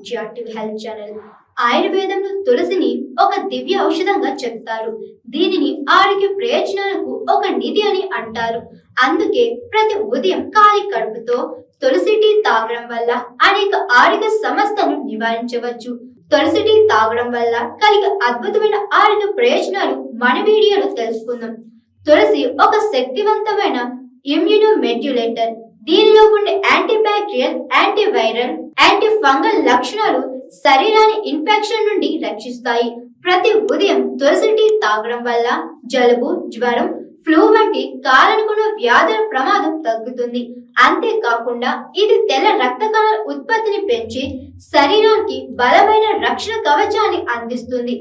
GRTV health channel. ఆయుర్వేదంలో తులసిని ఒక దివ్య ఔషధంగా చెప్తారు. దీనిని ఆరోగ్య ప్రయోజనాలకు ఒక నిధి అని అంటారు. అందుకే ప్రతి ఉదయం ఖాళీ కడుపుతో తులసి టీ తాగడం వల్ల అనేక ఆరోగ్య సమస్యలను నివారించవచ్చు. తులసి టీ తాగడం వల్ల కలిగే అద్భుతమైన ఆరోగ్య ప్రయోజనాలు మన వీడియోలో తెలుసుకుందాం. తులసి ఒక శక్తివంతమైన ఇమ్యూనోమోడ్యులేటర్. దీనిలో ఉండే యాంటీబ్యాక్టీరియల్, యాంటీవైరల్, యాంటీ ఫంగల్ లక్షణాలు శరీరాన్ని ఇన్ఫెక్షన్ నుండి రక్షిస్తాయి. ప్రతి ఉదయం తులసి టీ తాగడం వల్ల జలుబు, జ్వరం, ఫ్లూ వంటి కాలనుకున్న వ్యాధుల ప్రమాదం తగ్గుతుంది. అంతేకాకుండా ఇది తెల్ల రక్త కణాల ఉత్పత్తిని పెంచి శరీరానికి బలమైన రక్షణ కవచాన్ని అందిస్తుంది.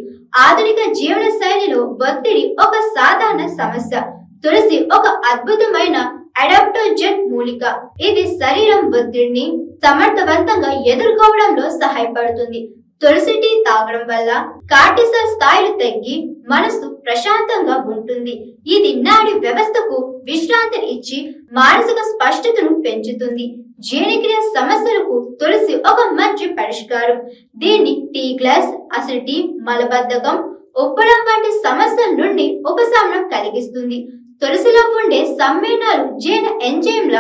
ఆధునిక జీవన శైలిలో ఒత్తిడి ఒక సాధారణ సమస్య. తులసి ఒక అద్భుతమైన అడాప్టోజెన్ మూలిక. ఇది శరీరం ఒత్తిడిని సమర్థవంతంగా ఎదుర్కోవడంలో సహాయపడుతుంది. తులసి టీ తాగడం వల్ల కార్టిసాల్ స్థాయిలు తగ్గి మనసు ప్రశాంతంగా ఉంటుంది. ఇది నాడి వ్యవస్థకు విశ్రాంతిని ఇచ్చి మానసిక స్పష్టతను పెంచుతుంది. జీర్ణక్రియ సమస్యలకు తులసి ఒక మంచి పరిష్కారం. దీన్ని టీ గ్లాస్, అసిడిటీ, మలబద్ధకం, ఉబ్బరం వంటి సమస్యల నుండి ఉపశమనం కలిగిస్తుంది. తులసిలో ఉండే సమ్మేళనాలు జీర్ణ ఎంజైమ్ల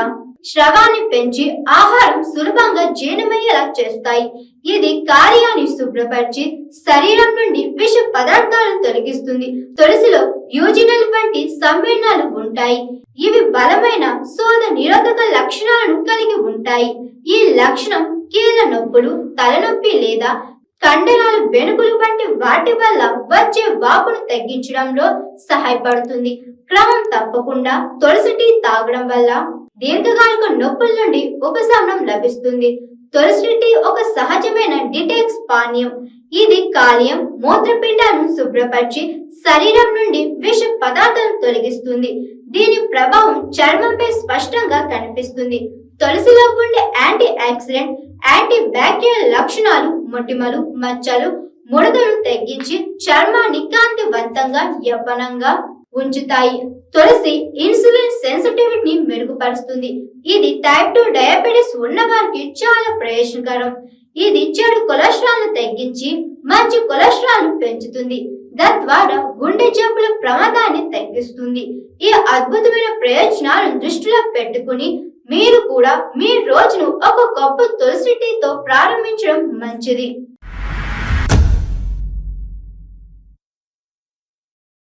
స్రవాన్ని పెంచి ఆహారం సులభంగా జీర్ణమయ్యేలా చేస్తాయి. ఇది కార్యాన్ని శుభ్రపరిచి శరీరం నుండి విష పదార్థాలను తొలగిస్తుంది. తులసిలో యూజినల్ వంటి సమ్మేళనాలు ఉంటాయి. ఇవి బలమైన శోధ నిరోధక లక్షణాలను కలిగి ఉంటాయి. ఈ లక్షణం కీళ్ళ నొప్పులు, తలనొప్పి లేదా కండరాలు, వెనుకలు వంటి వాటి వల్ల వచ్చే వాపును తగ్గించడంలో సహాయపడుతుంది. క్రమం తప్పకుండా తులసి టీ తాగడం వల్ల దీర్ఘకాలిక నొప్పుల నుండి ఉపశమనం లభిస్తుంది. తులసి టీ ఒక సహజమైన డిటాక్స్ పానీయం. ఇది కాలేయం, మూత్రపిండాలను శుభ్రపరిచి శరీరం నుండి విష పదార్థాలను తొలగిస్తుంది. దీని ప్రభావం చర్మంపై స్పష్టంగా కనిపిస్తుంది. తులసిలో ఉండే యాంటీ ఆక్సిడెంట్, యాంటీ బ్యాక్టీరియల్ లక్షణాలు మొటిమలు, మచ్చలు, ముడతలను తగ్గించి చర్మాన్ని కాంతివంతంగా, యవ్వనంగా ఉంచుతాయి. తులసి ఇన్సులిన్ సెన్సిటివిటీని మెరుగుపరుస్తుంది. ఇది టైప్ 2 డయాబెటీస్ ఉన్న వారికి చాలా ప్రయోజనకరం. ఇది చెడు కొలెస్ట్రాల్ ను తగ్గించి మంచి కొలెస్ట్రాల్ ను పెంచుతుంది. తద్వారా గుండె జబ్బుల ప్రమాదాన్ని తగ్గిస్తుంది. ఈ అద్భుతమైన ప్రయోజనాలను దృష్టిలో పెట్టుకుని మీరు కూడా మీ రోజును ఒక కప్పు తులసి టీతో ప్రారంభించడం మంచిది.